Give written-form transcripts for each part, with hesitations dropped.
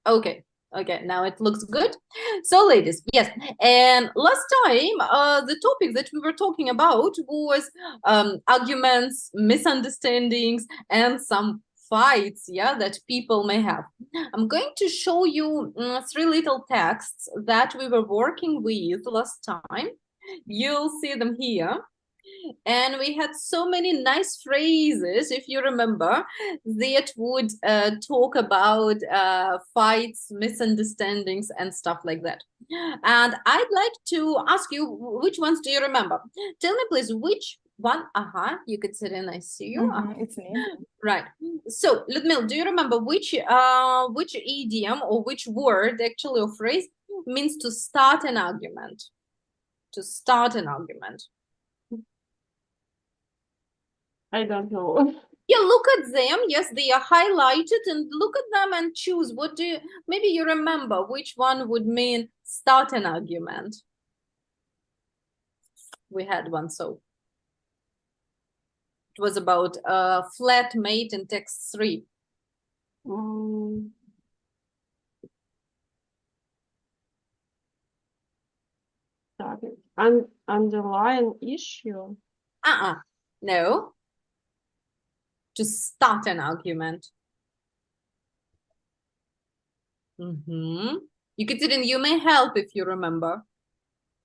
Okay. Okay, now it looks good. So, ladies, yes. And last time, the topic that we were talking about was arguments, misunderstandings, and some fights, yeah, that people may have. I'm going to show you three little texts that we were working with last time. You'll see them here. And we had so many nice phrases, if you remember, that would talk about fights, misunderstandings, and stuff like that. And I'd like to ask you, which ones do you remember? Tell me, please, which one? You could sit in. I see you. It's me. Right. So, Ludmila, do you remember which idiom or which word actually or phrase means to start an argument? To start an argument. I don't know. Yeah, look at them. Yes, they are highlighted, and look at them and choose. What do you, maybe you remember which one would mean start an argument? We had one, so it was about flatmate in text 3. Underlying issue. No. To start an argument. Ekaterina, you may help if you remember.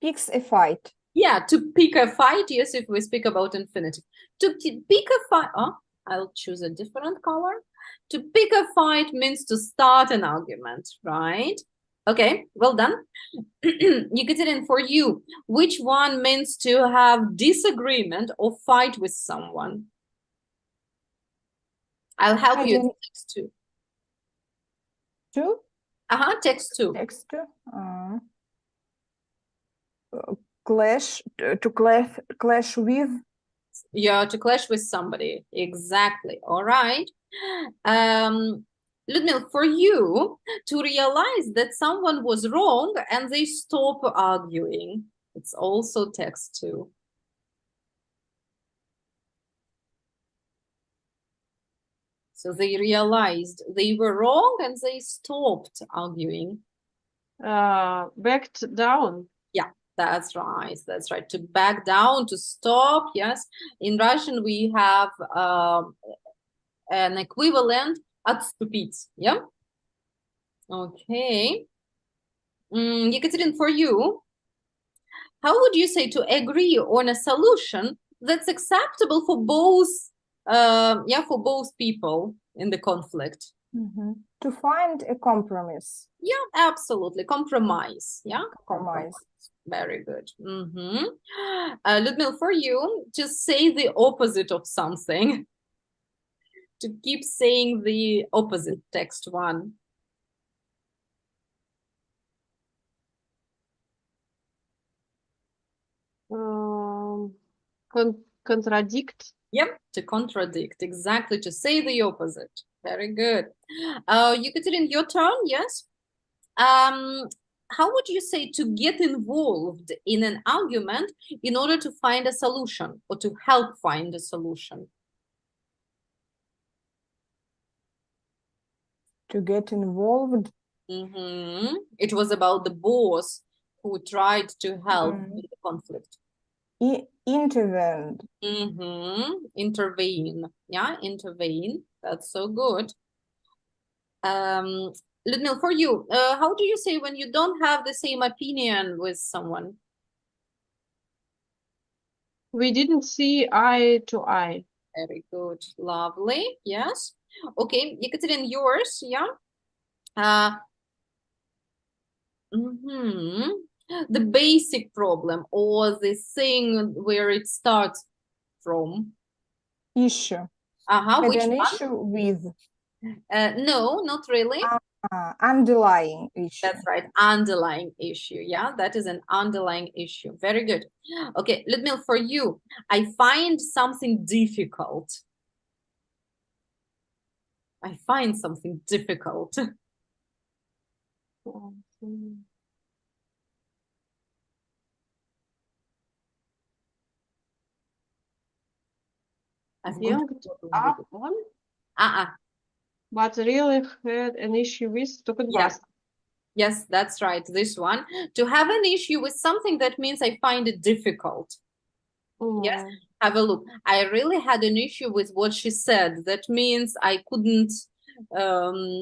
Picks a fight. Yeah, to pick a fight. Yes, if we speak about infinitive. To pick a fight. Oh, I'll choose a different color. To pick a fight means to start an argument, right? Okay, well done. Ekaterina, for you, which one means to have disagreement or fight with someone? I'll help you. Text 2. 2? Text 2. Text 2. Clash, to clash with. Yeah, to clash with somebody. Exactly. All right. Ludmila, for you, to realize that someone was wrong and they stop arguing. It's also text 2. So they realized they were wrong and they stopped arguing. Backed down. Yeah, that's right. That's right. To back down, to stop. Yes. In Russian, we have an equivalent отступить. Yeah. Okay. Ekaterina, for you, how would you say to agree on a solution that's acceptable for both, for both people in the conflict? To find a compromise. Yeah, absolutely. Compromise. Yeah. Compromise. Very good. Ludmila, for you, just say the opposite of something. To keep saying the opposite, text 1. Contradict. Yep, to contradict. Exactly, to say the opposite. Very good. Ekaterina, your turn, yes? How would you say to get involved in an argument in order to find a solution or to help find a solution? To get involved. It was about the boss who tried to help in the conflict. Intervene. Intervene. Yeah, intervene. That's so good. Ludmila, for you, how do you say when you don't have the same opinion with someone? We didn't see eye to eye. Very good. Lovely. Yes. Okay, Ekaterina, yours, yeah? The basic problem or the thing where it starts from. Issue. Which an one? issue with. No, not really. Underlying issue. That's right. Underlying issue. Yeah, that is an underlying issue. Very good. Okay, Ludmila, for you, I find something difficult. I find something difficult. Up on? but really had an issue with took it Yeah. bust. Yes, that's right. This one. To have an issue with something, that means I find it difficult. Yes, Mm. have a look. I really had an issue with what she said. That means I couldn't,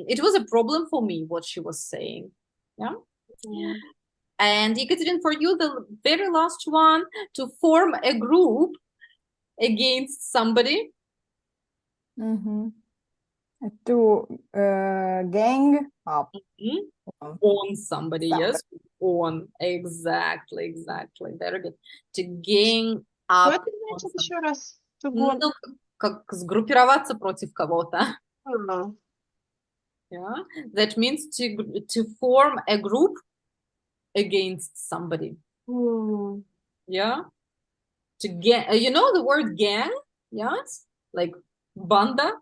it was a problem for me, what she was saying. Yeah. Mm. And Ekaterin, for you, the very last one, to form a group against somebody. Мгм. To gang up. Mhm. on On somebody, somebody. yes, on, exactly, very good. To gang Что up это on значит somebody. еще раз? To Ну, go- как сгруппироваться против кого-то. А, Yeah, that means to form a group against somebody. м. Yeah, to get, you know the word gang? Yes, like банда.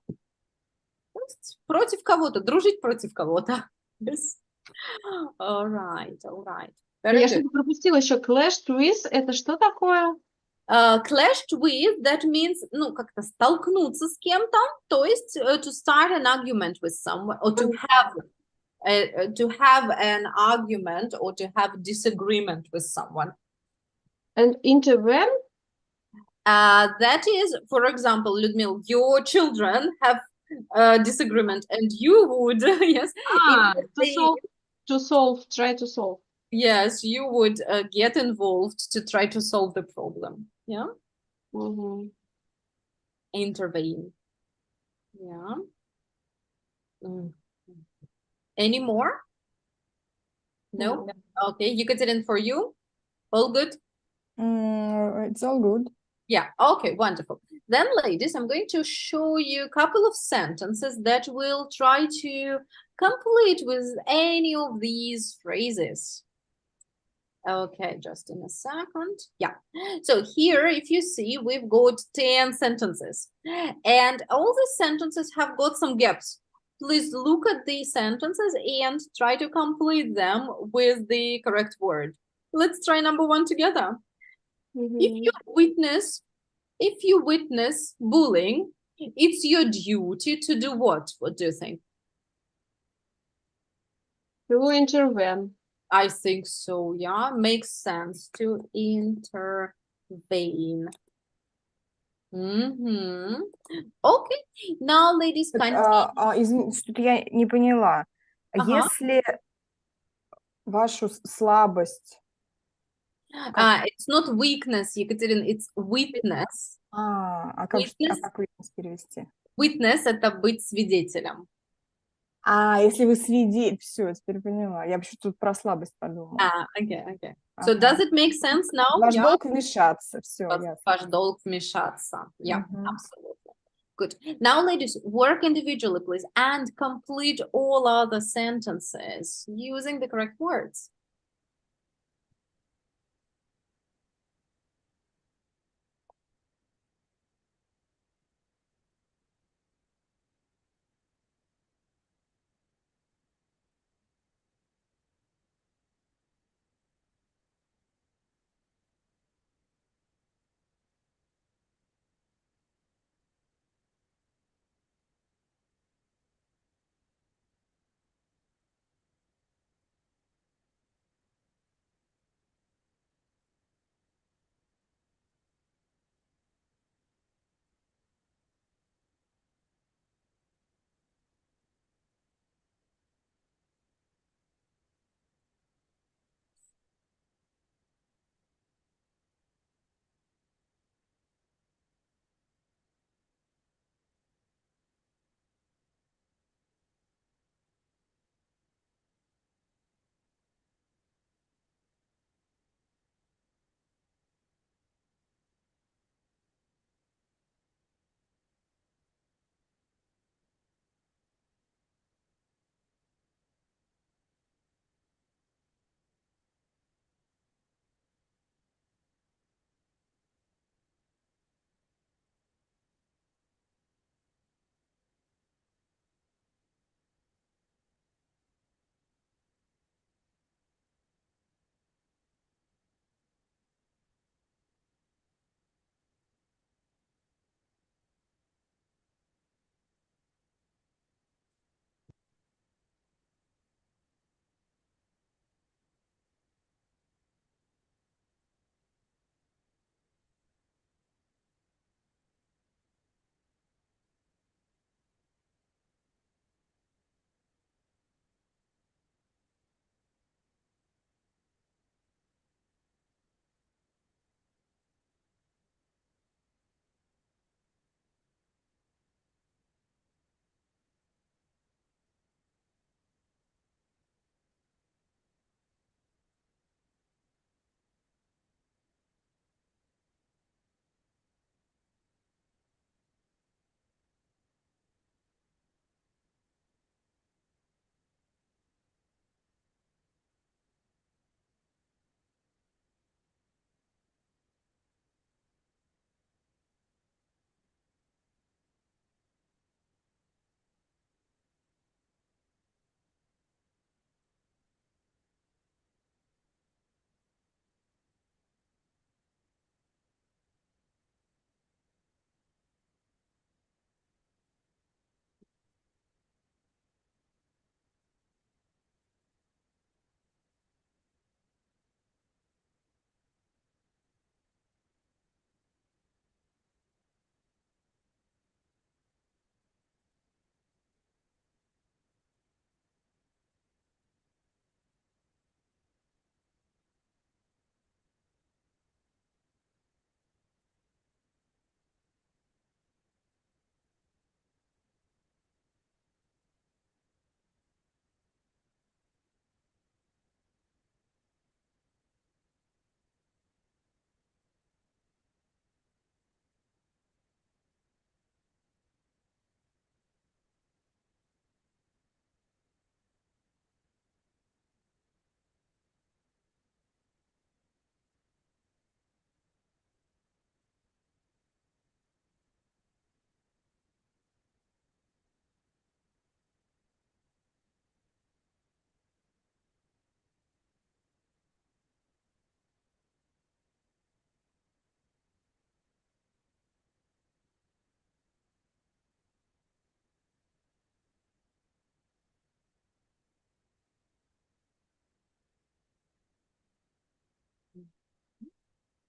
Против кого-то, дружить против кого-то. Yes. All right, very Я good. что-то пропустила еще. Clashed with. Это что такое? Clashed with, that means, ну, как-то столкнуться с кем-то, то есть to start an argument with someone, or to have an argument, or to have disagreement with someone. And intervene? That is, for example, Ludmil, your children have a disagreement, and you would, yes, Ah, if to solve. To solve. Try to solve. yes, you would get involved to try to solve the problem. Yeah, Мгм. intervene. Yeah. Mm. Any more? No? Okay, Yekaterin, for you? All good? It's all good. Yeah, okay, wonderful. Then, ladies, I'm going to show you a couple of sentences that will try to complete with any of these phrases. Okay, just in a second. Yeah. So here, if you see, we've got 10 sentences. And all the sentences have got some gaps. Please look at these sentences and try to complete them with the correct word. Let's try number one together. If Мгм. you witness bullying, it's your duty to do what? What do you think? To intervene. I think so, yeah. Makes sense to intervene. Okay. Now, ladies, continue. Извините, что-то я не поняла. Ага. Если вашу слабость... It's not weakness, Екатерина, it's witness. как Witness, witness перевести? witness — это быть свидетелем. Если вы свидетель... Все, теперь поняла. Я вообще тут про слабость подумала. Okay. So Ага. does it make sense now? Ваш Yeah. долг вмешаться. Все, ясно. Ваш долг вмешаться. Yeah, Мгм. absolutely. Good. Now, ladies, work individually, please, and complete all other sentences using the correct words.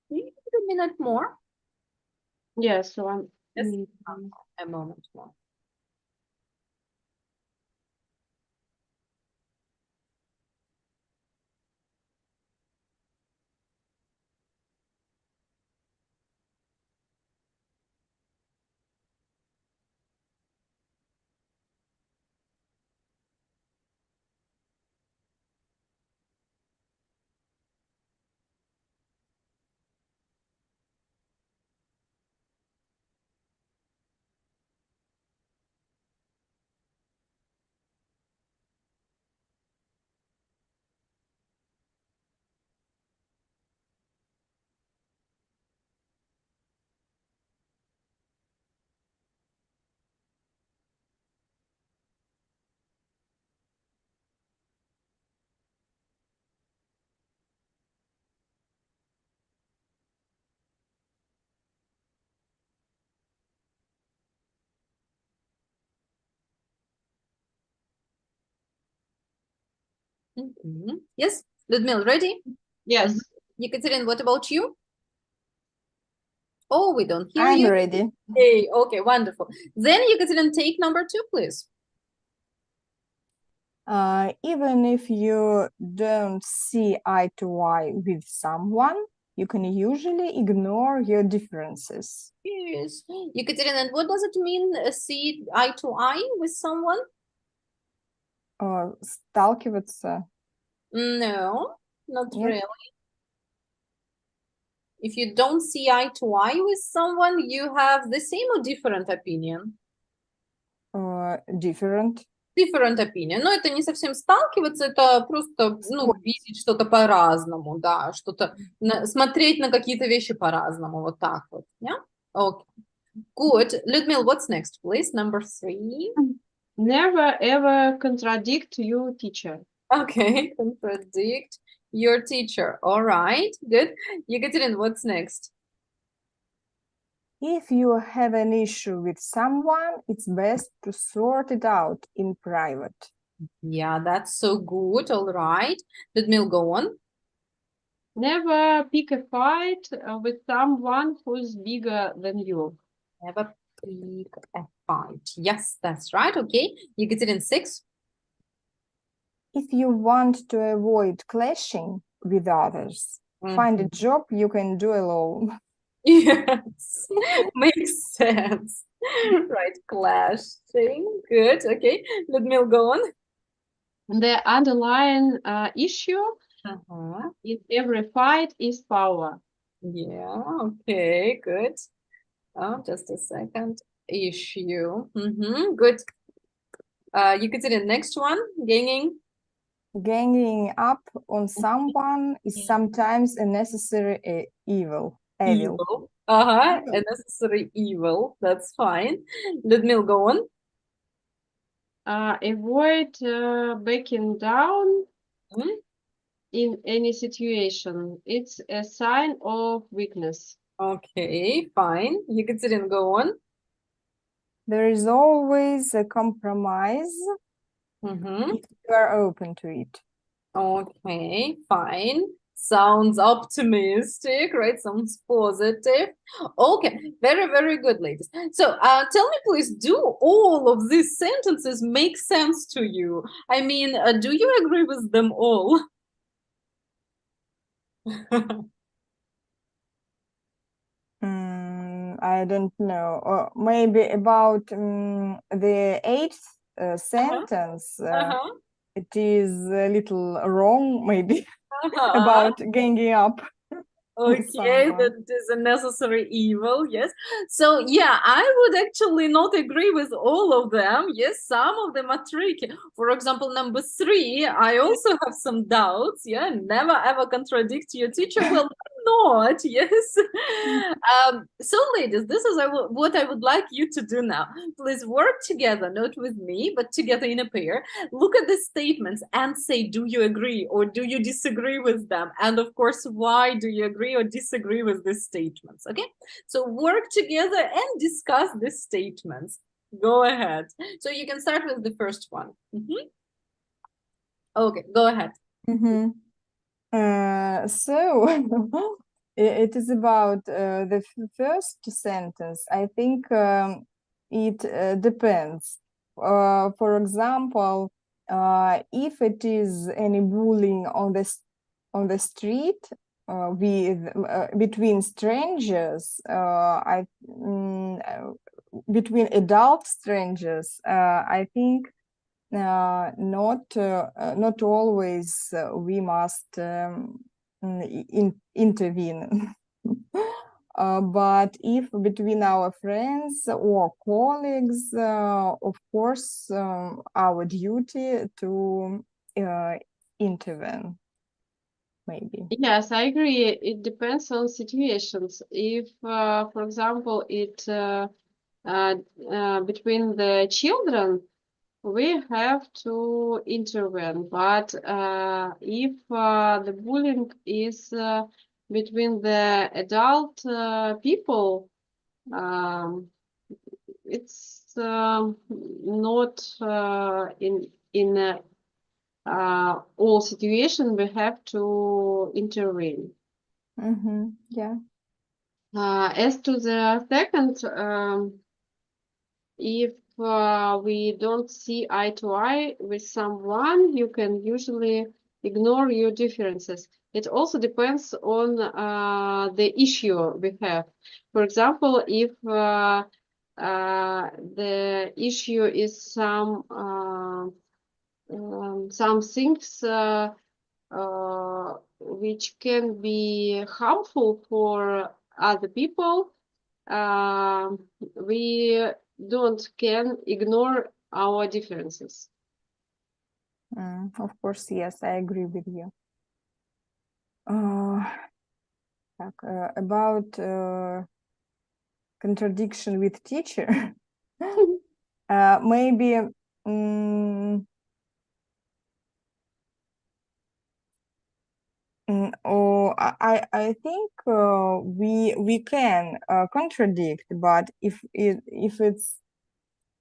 Maybe a minute more. Yes, one. Yes. Mm. A moment more. Mhm. Yes, Ludmila, ready? Yes. Ekaterina, what about you? Oh, we don't hear I'm you. ready. Hey, okay, wonderful. Then Ekaterina, take number 2, please. Even if you don't see eye to eye with someone, you can usually ignore your differences. Yes. Ekaterina, and what does it mean, see eye to eye with someone? Сталкиваться. No, not Нет? really. If you don't see eye to eye with someone, you have the same or different opinion? Different. Different opinion. Но это не совсем сталкиваться, это просто, ну, видеть что-то по-разному, да, что-то, смотреть на какие-то вещи по-разному, вот так вот, yeah? Okay, good. Людмила, what's next, please? Number 3. Never ever contradict your teacher. Okay, contradict your teacher. All right, good. Ekaterina, what's next? If you have an issue with someone, it's best to sort it out in private. Yeah, that's so good. All right. Ludmila, go on. Never pick a fight with someone who's bigger than you. Never pick a fight. Yes, that's right. Okay. Ekaterina, 6. If you want to avoid clashing with others, find a job you can do alone. Yes, makes sense. Right, clashing. Good. Okay. Ludmila, go on. The underlying issue Uh-huh. in every fight is power. Yeah, okay, good. Oh, just a second. Issue. Good. Ekaterina, next one. Ganging. Ganging up on someone is sometimes a necessary evil. Evil. Uh-huh. Evil. A necessary evil. That's fine. Ludmila, go on. Avoid backing down Mhm. in any situation. It's a sign of weakness. Okay, fine. Ekaterina, go on. There is always a compromise Mm-hmm. if you are open to it. Okay, fine. Sounds optimistic, right? Sounds positive. Okay, very, very good, ladies. So, tell me, please, do all of these sentences make sense to you? I mean, do you agree with them all? I don't know. Or maybe about the eighth sentence, Uh-huh. it is a little wrong, maybe, Uh-huh. about ganging up. Okay, someone. that is a necessary evil, yes. So, yeah, I would actually not agree with all of them. Yes, some of them are tricky. For example, number 3, I also have some doubts. Yeah, never ever contradict your teacher. Well, not, yes. So, ladies, this is what I would like you to do now. Please work together, not with me, but together in a pair. Look at the statements and say, do you agree or do you disagree with them? And of course, why do you agree or disagree with these statements? Okay, so work together and discuss these statements. Go ahead. So you can start with the first one. Okay, go ahead. So it is about the first sentence. I think it depends. For example, if it is any bullying on the street with between strangers, between adult strangers, I think not always we must intervene. But if between our friends or colleagues, of course, our duty to intervene, maybe. Yes, I agree. It depends on situations. If, for example, between the children, we have to intervene. But if the bullying is between the adult people, um, it's not in all situations we have to intervene. Yeah. As to the second, if we don't see eye to eye with someone, you can usually ignore your differences. It also depends on the issue we have. For example, if the issue is some things which can be harmful for other people, we can ignore our differences. Of course, yes, I agree with you. About contradiction with teacher, maybe or I think we can contradict, but if it's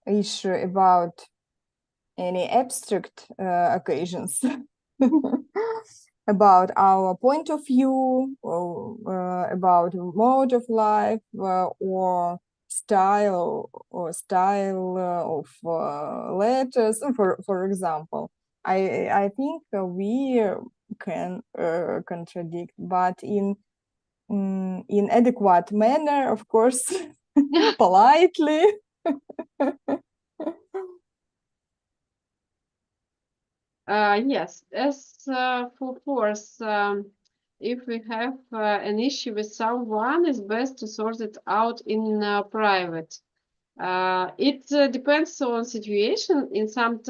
issue about any abstract occasions about our point of view, or about mode of life, or style of letters, for example, I think we can contradict, but in adequate manner, of course, politely. Yes, as for force, if we have an issue with someone, it's best to sort it out in private. It depends on situation. In some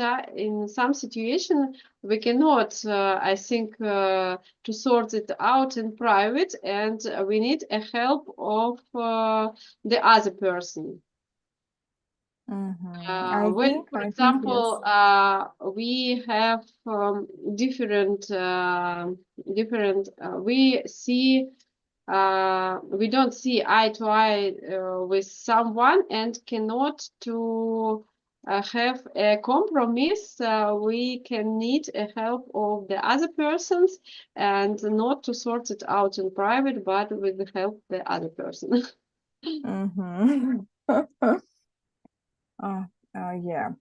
situation, we cannot, I think, to sort it out in private, and we need a help of the other person. When, for example, yes. We have different, we see, we don't see eye to eye with someone and cannot to have a compromise. We can need a help of the other persons and not to sort it out in private, but with the help of the other person. Yeah.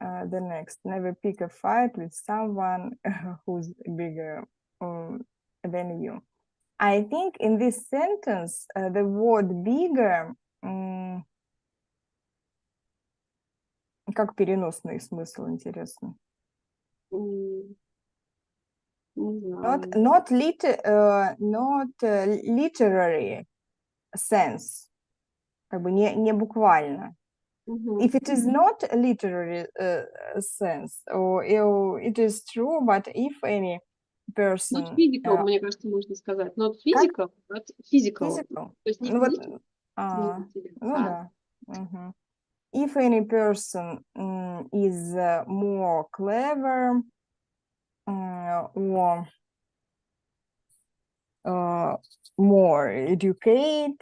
The next, never pick a fight with someone who's bigger than you. I think in this sentence, the word bigger, как переносный смысл, интересно? Not literary sense, как бы не буквально. If it is not a literary sense, or it is true, but if any person... Not physical, мне кажется, можно сказать. Not physical, but physical. Physical. То есть не да. If any person is more clever or more educated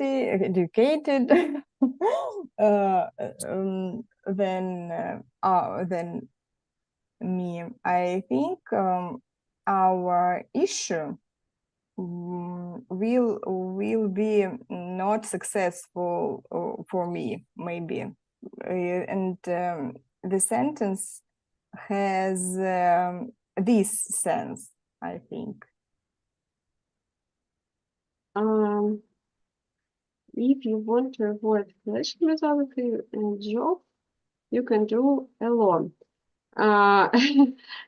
than me, I think our issue will be not successful for me, maybe. And the sentence has this sense, I think. If you want to avoid clashing with other people in a job, you can do alone.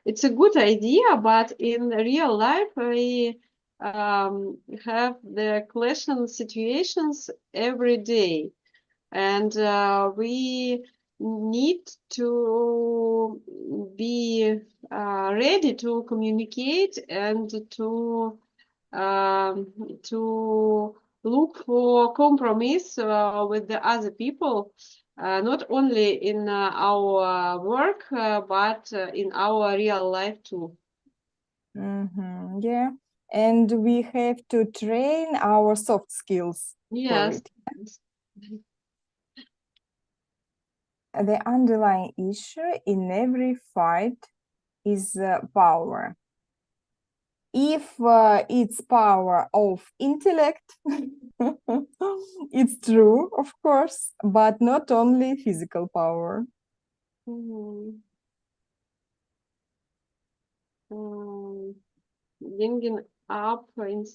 It's a good idea, but in real life, we have the clashing situations every day, and we need to be ready to communicate and to look for compromise with the other people, not only in our work, but in our real life too. Yeah, and we have to train our soft skills for Yes. it. The underlying issue in every fight is power. If it's power of intellect, it's true, of course, but not only physical power. Ganging up on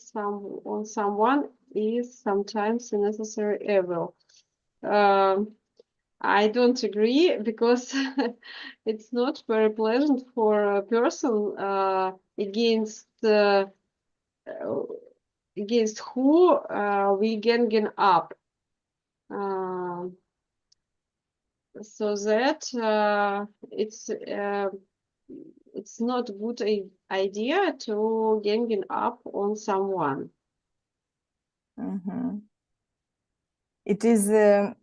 someone is sometimes a necessary evil. I don't agree, because it's not very pleasant for a person against who we ganging up. So that it's not a good idea to ganging up on someone. It is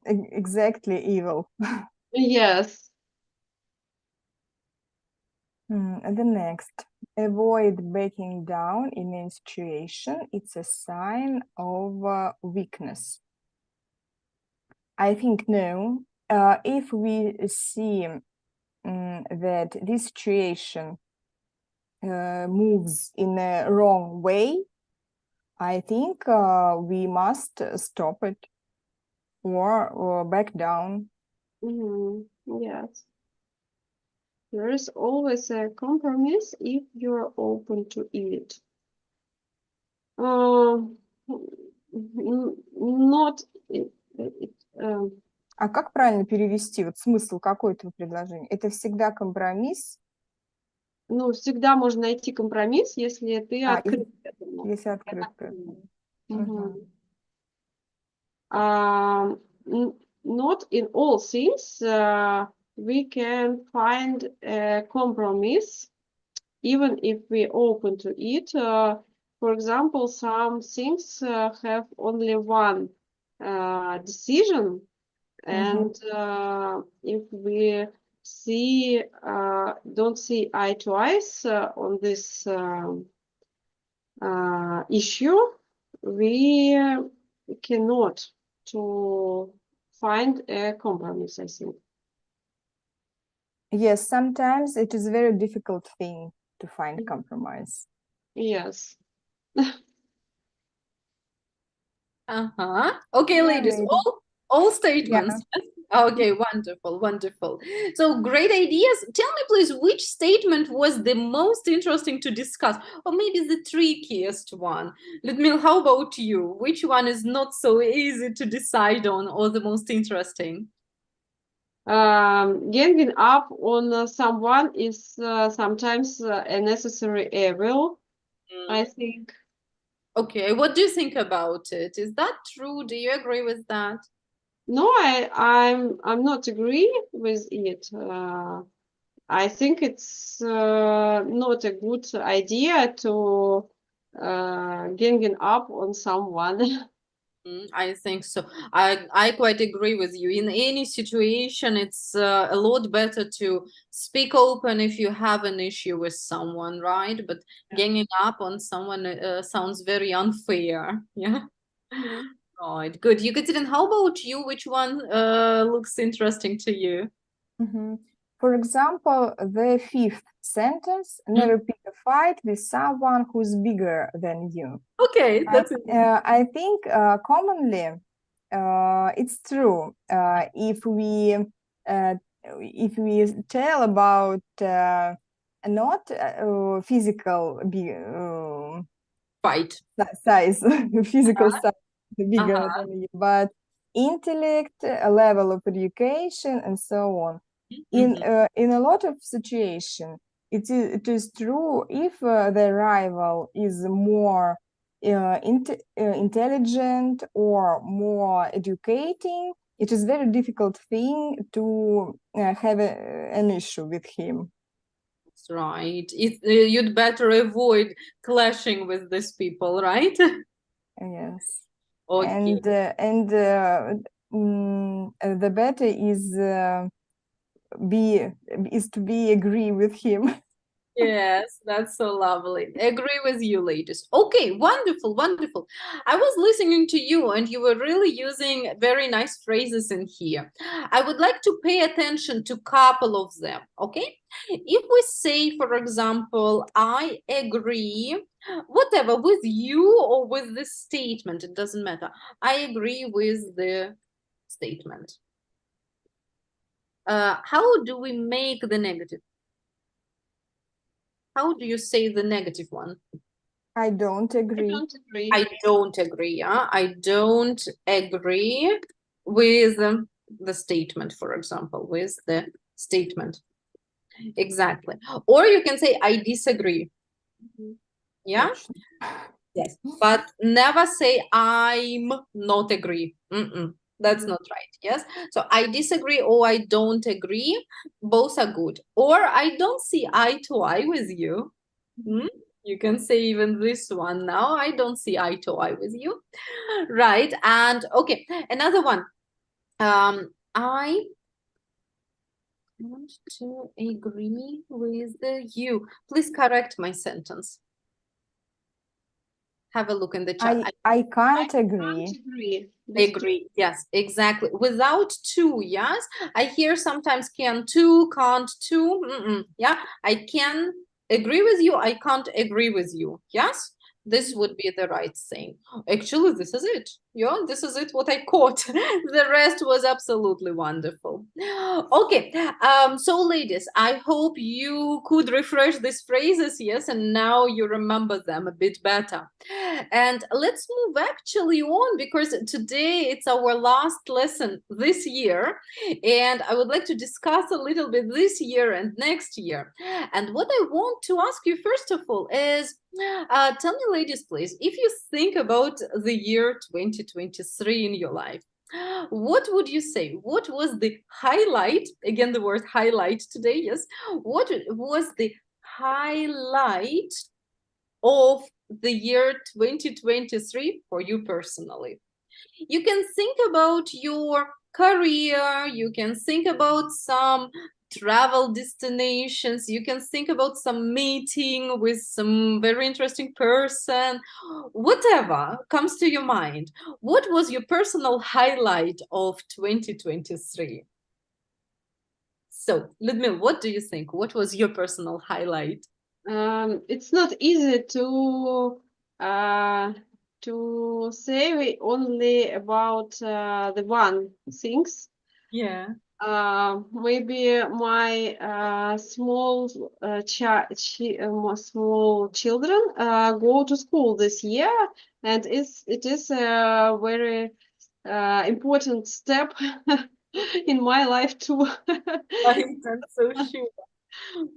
exactly evil. Yes. The next, avoid backing down in a situation. It's a sign of weakness. I think no. If we see that this situation moves in a wrong way, I think we must stop it or back down. Yes. There is always a compromise if you're open to it. Not А как правильно перевести? Вот смысл какой этого предложения? Это всегда компромисс? Ну, всегда можно найти компромисс, если ты открыт к этому. Если открыт к этому. Not in all things we can find a compromise, even if we open to it. For example, some things have only one decision, and if we don't see eye to eyes on this issue, we cannot to find a compromise, I think. Yes, sometimes it is a very difficult thing to find compromise. Yes. Okay, Yeah, ladies, maybe. all statements. Yeah. Okay, wonderful. So great ideas. Tell me, please, which statement was the most interesting to discuss, or maybe the trickiest one? Ludmila, how about you? Which one is not so easy to decide on, or the most interesting? Ganging up on someone is sometimes a necessary evil, I think. Okay, what do you think about it? Is that true? Do you agree with that? No, I'm not agree with it. I think it's not a good idea to ganging up on someone. I think so. I quite agree with you. In any situation, it's a lot better to speak open if you have an issue with someone, right? But ganging up on someone sounds very unfair. Yeah. Right. Good. Yekaterina, how about you? Which one looks interesting to you? For example, the fifth sentence, never pick a fight with someone who's bigger than you. Okay, that's it. I think commonly it's true. If we tell about not physical Fight. size, physical size bigger than you, but intellect, level of education, and so on. In a lot of situations, it is true if the rival is more intelligent or more educating, it is very difficult thing to have an issue with him. That's right. You'd better avoid clashing with these people, right? Yes. Okay. And the better is to be agree with him. Yes, that's so lovely. Agree with you, ladies. Okay, wonderful, wonderful. I was listening to you and you were really using very nice phrases in here. I would like to pay attention to a couple of them, okay? If we say, for example, I agree, whatever, with you or with this statement, it doesn't matter. I agree with the statement. How do we make the negative? How do you say the negative one? I don't agree. I don't agree. I don't agree. Yeah? I don't agree with the statement, for example, with the statement. Exactly. Or you can say, I disagree. Yeah? Yes. But never say, I'm not agree. That's not right. Yes. So I disagree or I don't agree. Both are good. Or I don't see eye to eye with you. You can say even this one now. I don't see eye to eye with you. Right. And okay, another one. I want to agree with you. Please correct my sentence. Have a look in the chat. I can't agree. Can't agree. Agree. Yes, exactly. Without to, yes. I hear sometimes can to, can't to. Yeah, I can agree with you. I can't agree with you. Yes, this would be the right thing. Actually, this is it. Yeah, this is it what I caught. The rest was absolutely wonderful. Okay, so ladies, I hope you could refresh these phrases, yes, and now you remember them a bit better. And let's move actually on, because today it's our last lesson this year, and I would like to discuss a little bit this year and next year. And what I want to ask you first of all is, tell me, ladies, please, if you think about the year 2023 in your life, what would you say? What was the highlight? Again, the word highlight today, yes. What was the highlight of the year 2023 for you personally? You can think about your career, you can think about some travel destinations, you can think about some meeting with some very interesting person, whatever comes to your mind. What was your personal highlight of 2023? So, Ludmila, what do you think? What was your personal highlight? It's not easy to say only about the one things. Yeah. Maybe my small small children go to school this year, and it is a very important step in my life too. I'm so sure.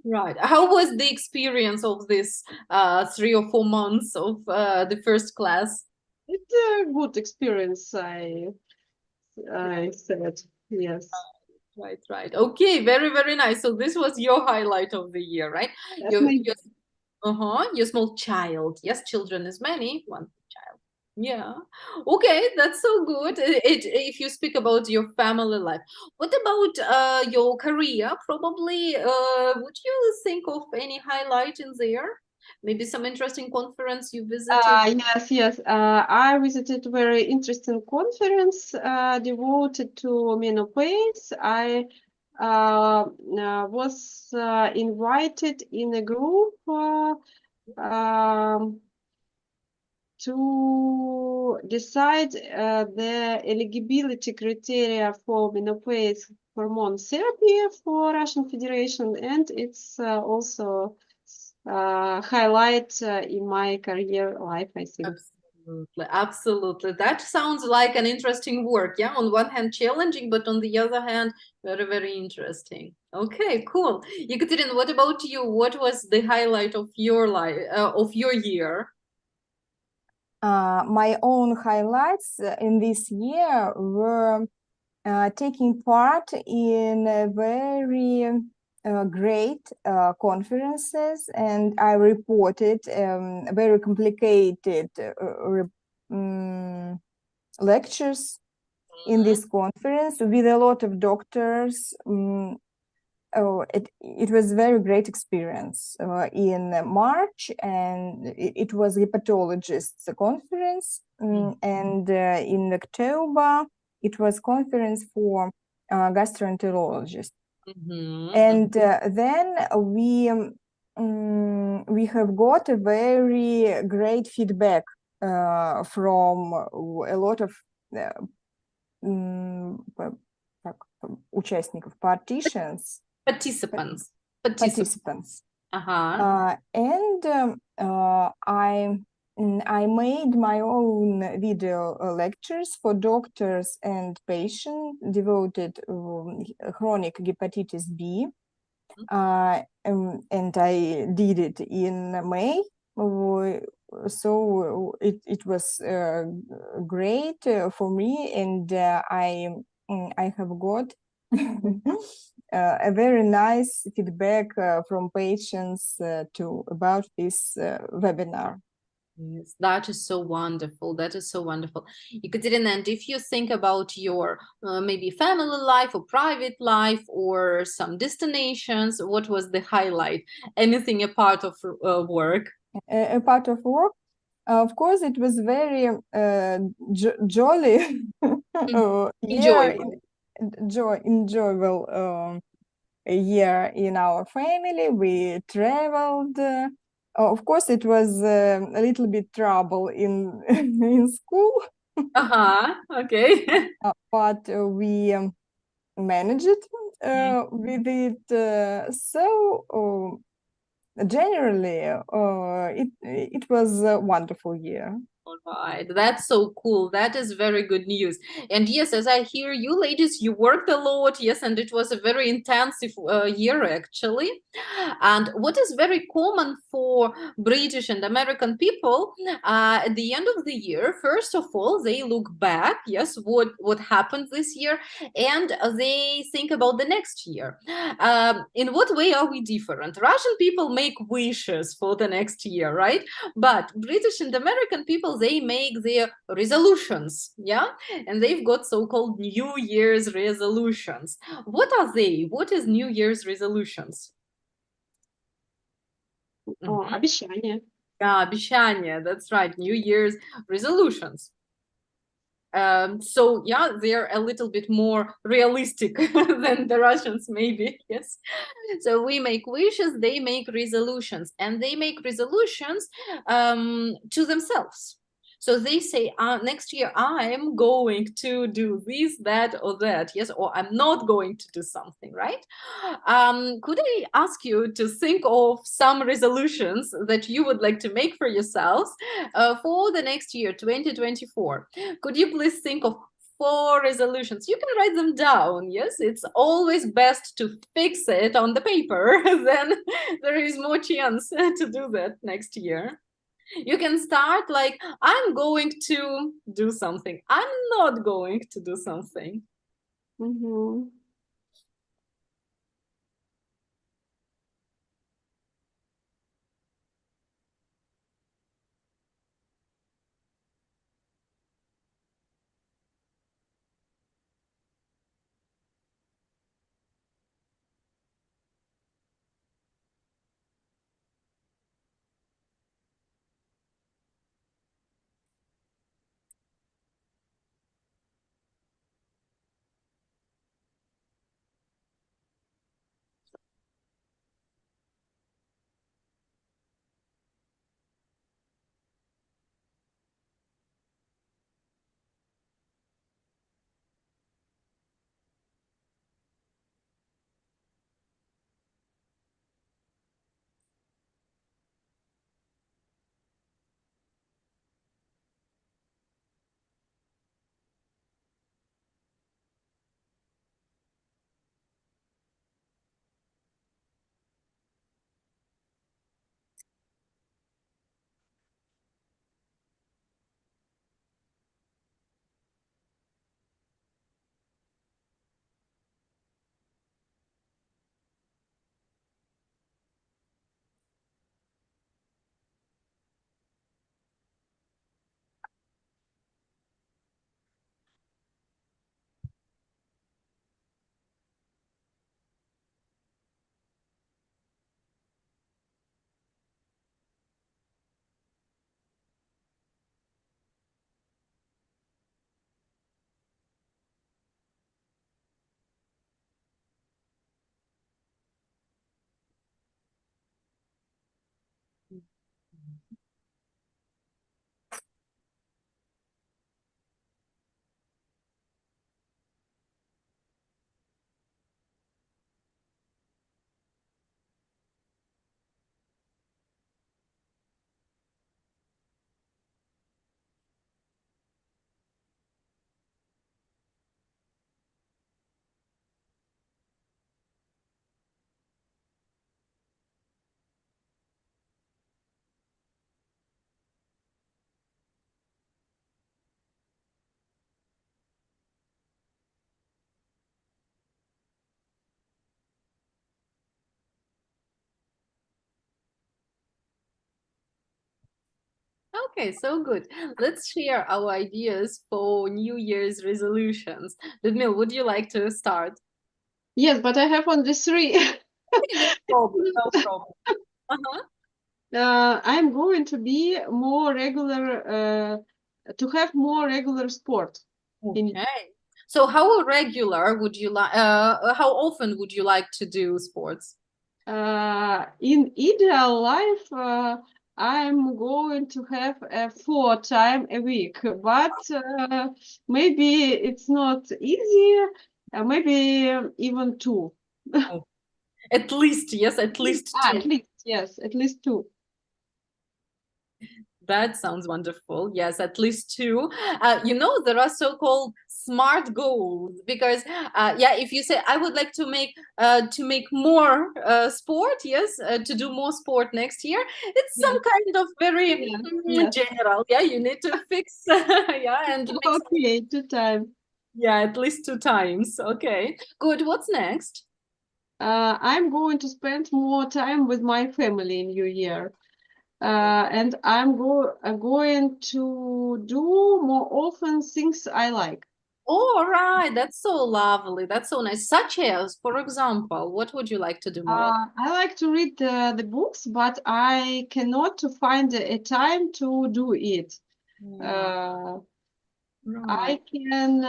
Right. How was the experience of this 3 or 4 months of the first class? It's a good experience, I said, yes. Right. Okay, very, very nice. So this was your highlight of the year, right? Your small child. Yes, children is many, one child. Yeah. Okay, that's so good. If you speak about your family life, what about your career? Probably, would you think of any highlight in there? Maybe some interesting conference you visited? Yes. I visited a very interesting conference devoted to menopause. I was invited in a group to decide the eligibility criteria for menopause hormone therapy for Russian Federation, and it's also highlight in my career life, I think. Absolutely, absolutely. That sounds like an interesting work. Yeah, on one hand challenging, but on the other hand, very, very interesting. Okay, cool. Ekaterina, what about you? What was the highlight of your life, of your year? My own highlights in this year were taking part in very great conferences, and I reported very complicated lectures in this conference with a lot of doctors. It was a very great experience in March, and it was hepatologists conference, and in October it was conference for gastroenterologists. And then we have got a very great feedback from a lot of участников, participants. And I made my own video lectures for doctors and patients devoted chronic hepatitis B, and I did it in May. So it was great for me, and I have got a very nice feedback from patients about this webinar. Yes, that is so wonderful. That is so wonderful. Ekaterina, and if you think about your maybe family life or private life or some destinations, what was the highlight? Anything a part of work? A part of work? Of course, it was very jolly enjoyable year in our family. We traveled. Of course, it was a little bit trouble in in school. Okay. But we managed it with it. So generally, it was a wonderful year. All right, that's so cool. That is very good news. And yes, as I hear you ladies, you worked a lot. Yes, and it was a very intensive year actually. And what is very common for British and American people at the end of the year, first of all, they look back, yes, what happened this year, and they think about the next year. In what way are we different? Russian people make wishes for the next year, right? But British and American people, they make their resolutions, yeah, and they've got so-called New Year's resolutions. What are they? What is New Year's resolutions? Обещания. Обещания, that's right, New Year's resolutions. So yeah, they're a little bit more realistic than the Russians, maybe, yes. So we make wishes, they make resolutions, and they make resolutions to themselves. So they say, next year I'm going to do this, that, or that, yes, or I'm not going to do something, right? Could I ask you to think of some resolutions that you would like to make for yourselves for the next year, 2024? Could you please think of 4 resolutions? You can write them down. Yes, it's always best to fix it on the paper. Then there is more chance to do that next year. You can start like, I'm going to do something. I'm not going to do something. Okay, so good. Let's share our ideas for New Year's resolutions. Ludmila, would you like to start? Yes, but I have only 3. No problem, no problem. I'm going to be more regular, to have more regular sport. Okay. So how regular would you like, how often would you like to do sports? In ideal life, I'm going to have 4 times a week, but maybe it's not easy, maybe even 2. At least, yes, at least two. At least, yes, at least 2. That sounds wonderful. Yes, at least 2. You know, there are so-called smart goals because, yeah, if you say I would like to make more sport, yes, to do more sport next year, it's some kind of very Yes. general. Yeah, you need to fix, yeah, and make Okay, 2 times. yeah, at least 2 times. Okay, good. What's next? I'm going to spend more time with my family in New Year. And I'm going to do more often things I like. All right, that's so lovely. That's so nice. Such as, for example, what would you like to do more often? I like to read the books, but I cannot to find a time to do it. I Right. can,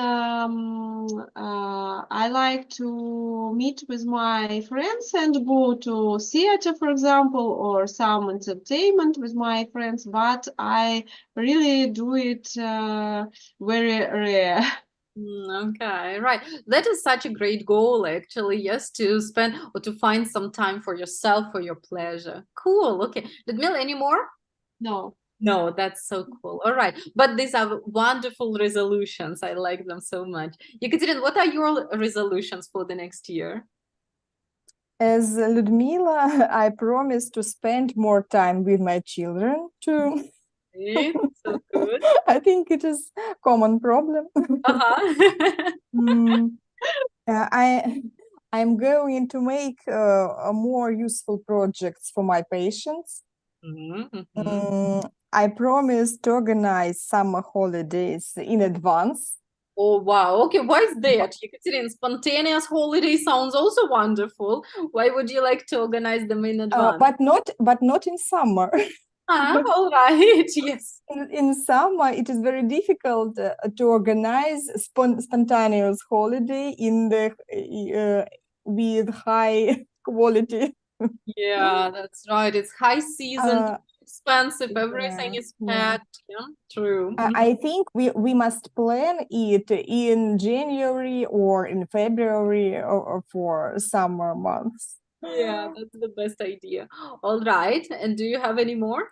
I like to meet with my friends and go to theater, for example, or some entertainment with my friends, but I really do it very rare. Okay, right. That is such a great goal, actually. Yes, to spend or to find some time for yourself, for your pleasure. Cool. Okay. Ludmila, any more? No. No, that's so cool. All right. But these are wonderful resolutions. I like them so much. Ekaterina, what are your resolutions for the next year? As Ludmila, I promise to spend more time with my children too. So good. I think it is common problem. Uh-huh. I'm going to make more useful projects for my patients. I promise to organize summer holidays in advance. Oh, wow. Okay, why is that? Ekaterina, spontaneous holiday sounds also wonderful. Why would you like to organize them in advance? But not in summer. All right. Yes. In summer, it is very difficult to organize spontaneous holiday in the with high quality. Yeah, that's right. It's high season, expensive, everything is packed. Yeah, true. I think we must plan it in January or in February or for summer months. Yeah, that's the best idea. All right. And do you have any more?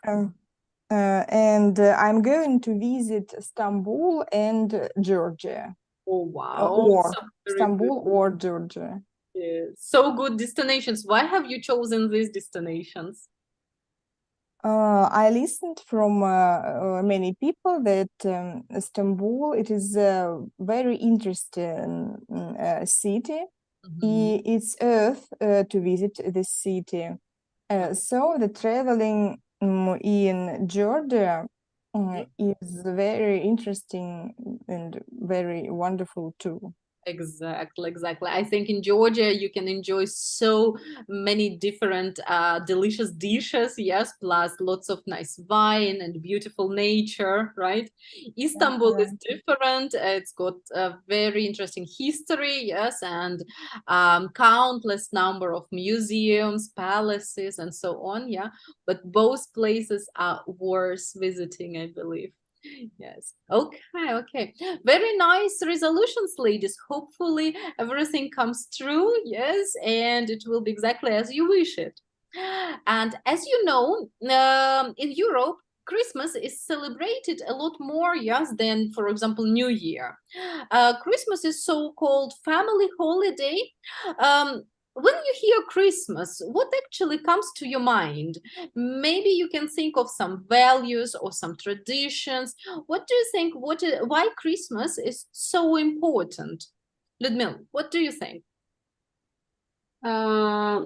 And I'm going to visit Istanbul and Georgia. Oh, wow. Or So very Istanbul good. or Georgia. Yeah. So good destinations. Why have you chosen these destinations? I listened from many people that Istanbul, it is a very interesting city. It's earth to visit this city. So the traveling in Georgia is very interesting and very wonderful too. Exactly, exactly. I think in Georgia you can enjoy so many different delicious dishes, yes, plus lots of nice wine and beautiful nature, right? Istanbul is Right. different. It's got a very interesting history, yes, and countless number of museums, palaces, and so on, yeah. But both places are worth visiting, I believe. Yes. Okay, okay. Very nice resolutions, ladies. Hopefully everything comes true. Yes, and it will be exactly as you wish it. And as you know, in Europe, Christmas is celebrated a lot more, yes, than, for example, New Year. Christmas is so-called family holiday. Um, when you hear Christmas, what actually comes to your mind? Maybe you can think of some values or some traditions. What do you think? Why Christmas is so important? Ludmila, what do you think? I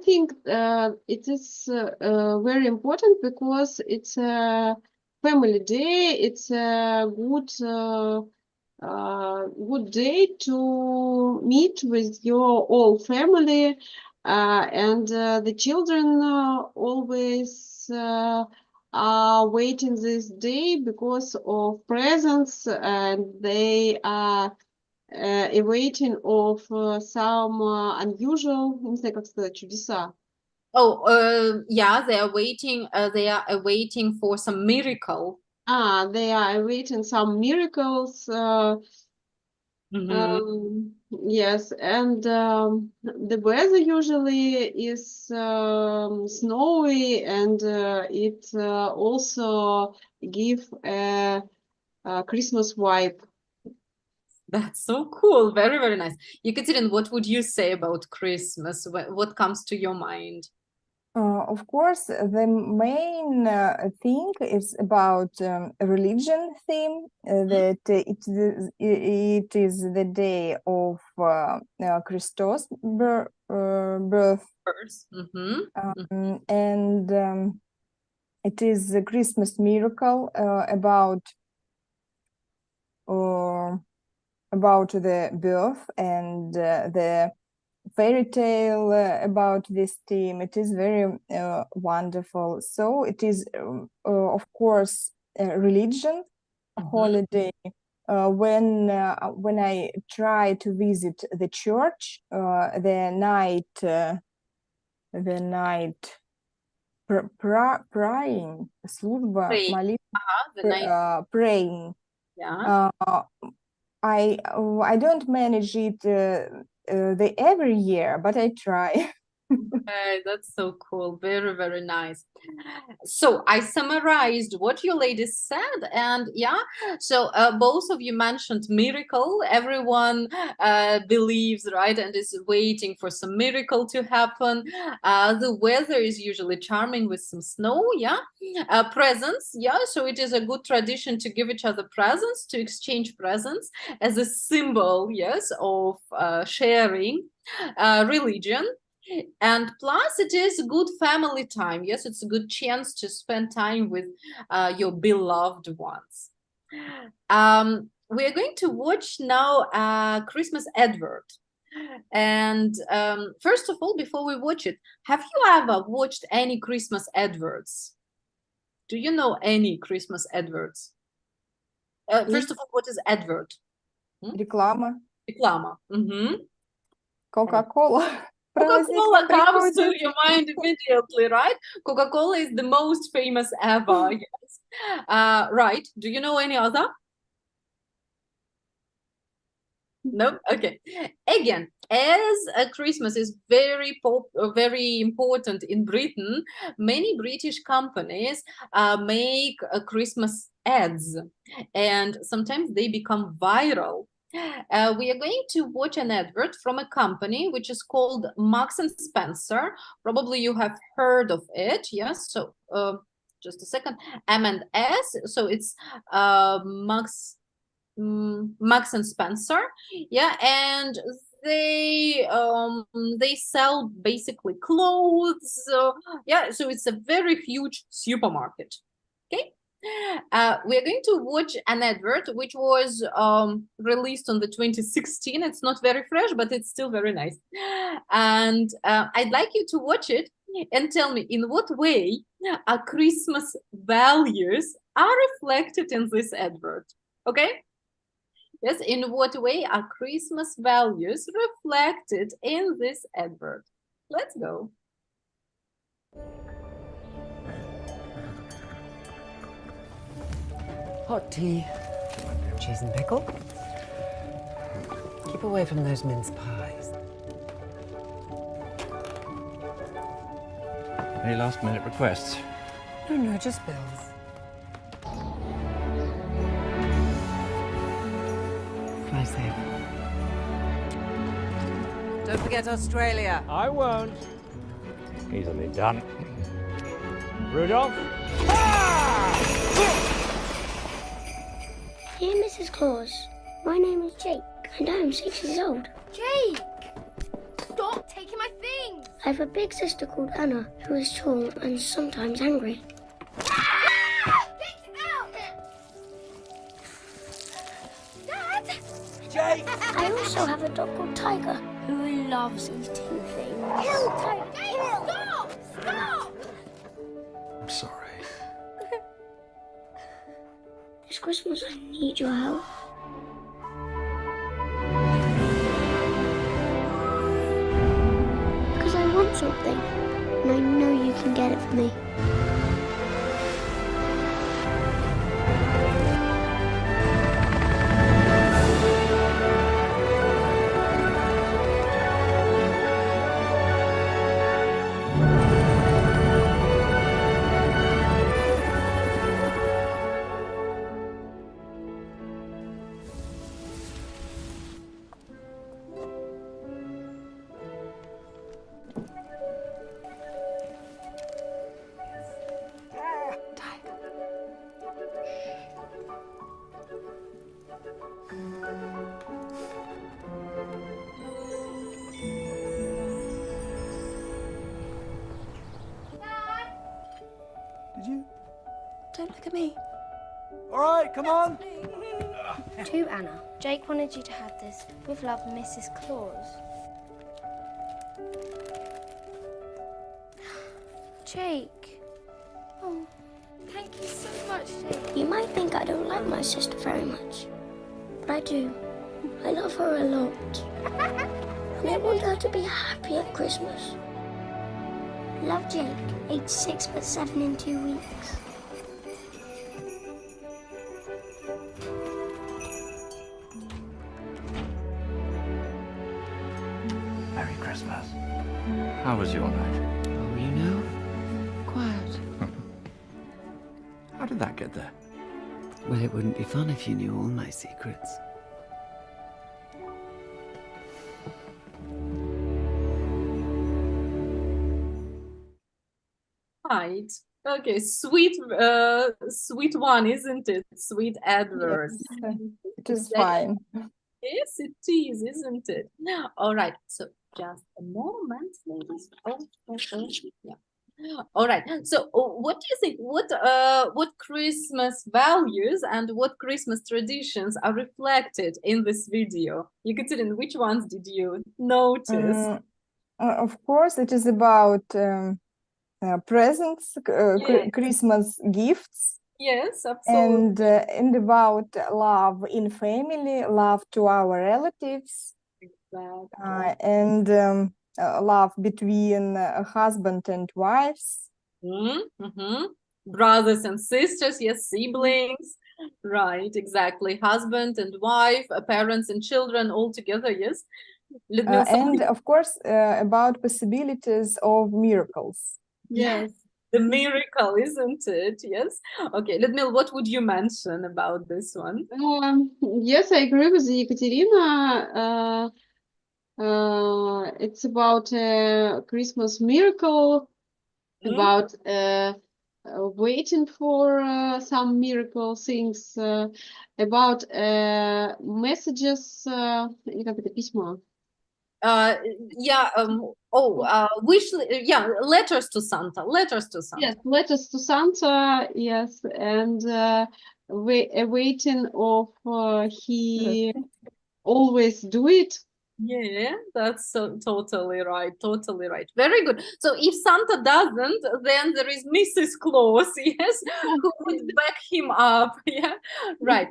think it is very important because it's a family day. It's a good day to meet with your whole family, and the children always are waiting this day because of presents, and they are awaiting of some unusual, не знаю, как сказать, чудеса. Oh, yeah, they are waiting. They are awaiting for some miracle. They are awaiting some miracles. Yes, and the weather usually is snowy, and it also give a Christmas vibe. That's so cool. Very, very nice. Yekaterin, what would you say about Christmas? What comes to your mind? Of course, the main thing is about a religion theme, that it is the day of Christos' birth, First. and it is a Christmas miracle about the birth and the fairy tale about this theme. It is very wonderful. So it is, of course, a religion holiday. When I try to visit the church, the night praying, служба, Praying. молитва, The night. praying. Yeah. I don't manage it every year, but I try. Okay, that's so cool. Very, very nice. So I summarized what you ladies said, and yeah, so both of you mentioned miracle. Everyone believes, right, and is waiting for some miracle to happen. The weather is usually charming with some snow, yeah. Presents, yeah, so it is a good tradition to give each other presents, to exchange presents as a symbol, yes, of sharing. Religion, and plus it is good family time. Yes, it's a good chance to spend time with your beloved ones. We are going to watch now a Christmas advert. And first of all, before we watch it, have you ever watched any Christmas adverts? Do you know any Christmas adverts? First of all, what is advert? Реклама. Реклама. Coca-Cola. Coca-Cola comes to your mind immediately, right? Coca-Cola is the most famous ever. Yes. Right. Do you know any other? No? Okay. Again, as Christmas is very important in Britain, many British companies make Christmas ads, and sometimes they become viral. We are going to watch an advert from a company which is called Marks and Spencer. Probably you have heard of it. Yes. So just a second. M&S. So it's Marks and Spencer. Yeah, and they sell basically clothes. Yeah, so it's a very huge supermarket. Okay. We are going to watch an advert which was released on the 2016. It's not very fresh, but it's still very nice. And I'd like you to watch it and tell me in what way our Christmas values are reflected in this advert. Okay? Yes, in what way are Christmas values reflected in this advert? Let's go. Hot tea, cheese and pickle. Keep away from those mince pies. Any last-minute requests? No, just bills. Fly safe. Don't forget Australia. I won't. Easily done. Rudolph? Dear Mrs. Claus, my name is Jake, and I am 6 years old. Jake! Stop taking my things! I have a big sister called Anna, who is tall and sometimes angry. Get out! Dad! Jake! I also have a dog called Tiger, who loves eating things. Kill Tiger! Kill! Stop! Stop! I'm sorry. This Christmas I need your help. Because I want something, and I know you can get it for me. Did you? Don't look at me. All right, come on. To Anna, Jake wanted you to have this. With love, Mrs. Claus. Jake. Oh, thank you so much, Jake. You might think I don't like my sister very much, but I do. I love her a lot. And I want her to be happy at Christmas. Love, Jake, age 6 but 7 in 2 weeks. Merry Christmas. How was your night? Oh, you know, quiet. How did that get there? Well, it wouldn't be fun if you knew all my secrets. Right. Okay, sweet one, isn't it? Sweet advert. Yes, it is Exactly. fine. Yes, it is, isn't it? All right, so just a moment, ladies. Yeah. All right. So, what do you think? What Christmas values and what Christmas traditions are reflected in this video? Yekaterina, which ones did you notice? Of course, it is about presents, Yeah. Christmas gifts, Yes, absolutely. and about love in family, love to our relatives, Exactly. and love between husband and wives. Mm-hmm. Brothers and sisters, yes, siblings, right, exactly. Husband and wife, parents and children all together, yes. Ludmila, And of course, about possibilities of miracles. yes, the miracle, isn't it? Yes. Okay, Ludmila, what would you mention about this one? Yes, I agree with Ekaterina. It's about a Christmas miracle, Mm. about waiting for some miracle things, about messages, как это, письма? Yeah. Letters to Santa. Letters to Santa. Yes, letters to Santa. Yes, and waiting of he always do it. Yeah, that's so totally right. Totally right. Very good. So if Santa doesn't, then there is Mrs. Claus, yes, who would back him up. Yeah, right.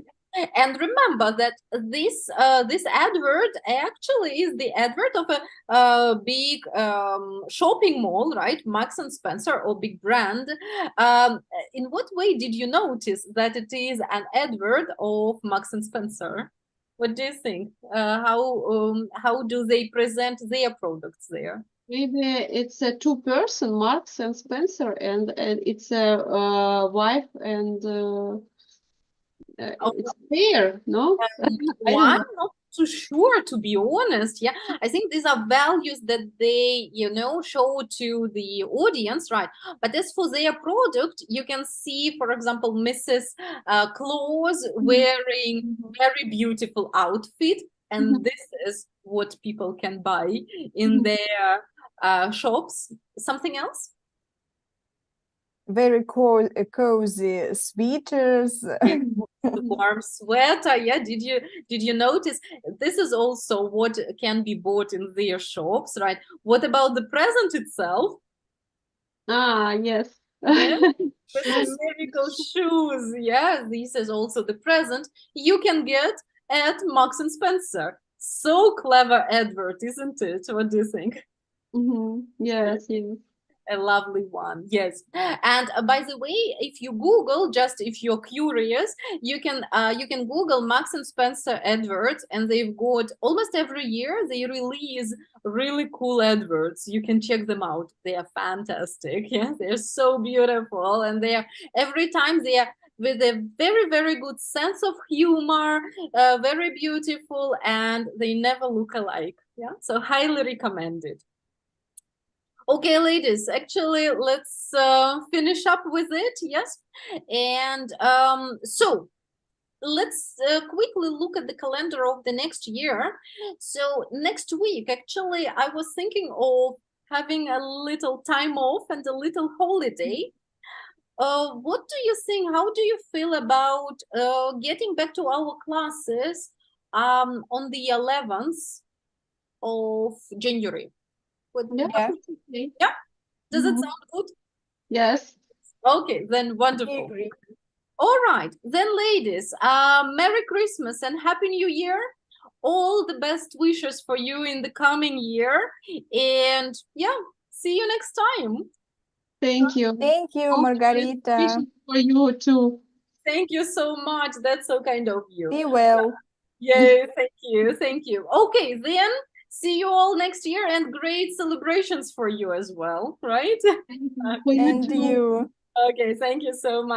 And remember that this advert actually is the advert of a big shopping mall, right? Marks and Spencer, or big brand. In what way did you notice that it is an advert of Marks and Spencer? What do you think? How do they present their products there? Maybe it's a two-person, Marks and Spencer, and it's a wife and it's fair, no? I don't I'm know. not too sure, to be honest. Yeah, I think these are values that they, show to the audience, right? But as for their product, you can see, for example, Mrs. Claus wearing very beautiful outfit, and this is what people can buy in their shops. Something else? Very cozy sweaters. The warm sweater. Yeah, did you notice this is also what can be bought in their shops, right? What about the present itself? Yes. Yeah, the miracle shoes. Yeah, this is also the present you can get at Marks and Spencer. So clever advert, isn't it? What do you think? Yes, yes. A lovely one, yes. And by the way, if you Google, just if you're curious, you can Google Marks and Spencer adverts, and they've got almost every year they release really cool adverts. You can check them out. They are fantastic. Yeah, they're so beautiful, and every time they are with a very, very good sense of humor, very beautiful, and they never look alike. Yeah, so highly recommended. Okay, ladies, actually, let's finish up with it, yes? And so let's quickly look at the calendar of the next year. So next week, actually, I was thinking of having a little time off and a little holiday. What do you think? How do you feel about getting back to our classes on the 11th of January? Yeah. Yeah. Does it sound good? Yes. Okay, then wonderful. All right, then ladies, Merry Christmas and Happy New Year. All the best wishes for you in the coming year. And yeah, see you next time. Thank you. Thank you, Margarita. Wishes for you too. Thank you so much. That's so kind of you. Be well. Yeah, thank you. Thank you. Okay, then see you all next year, and great celebrations for you as well, right? For you And too. you. Okay, thank you so much.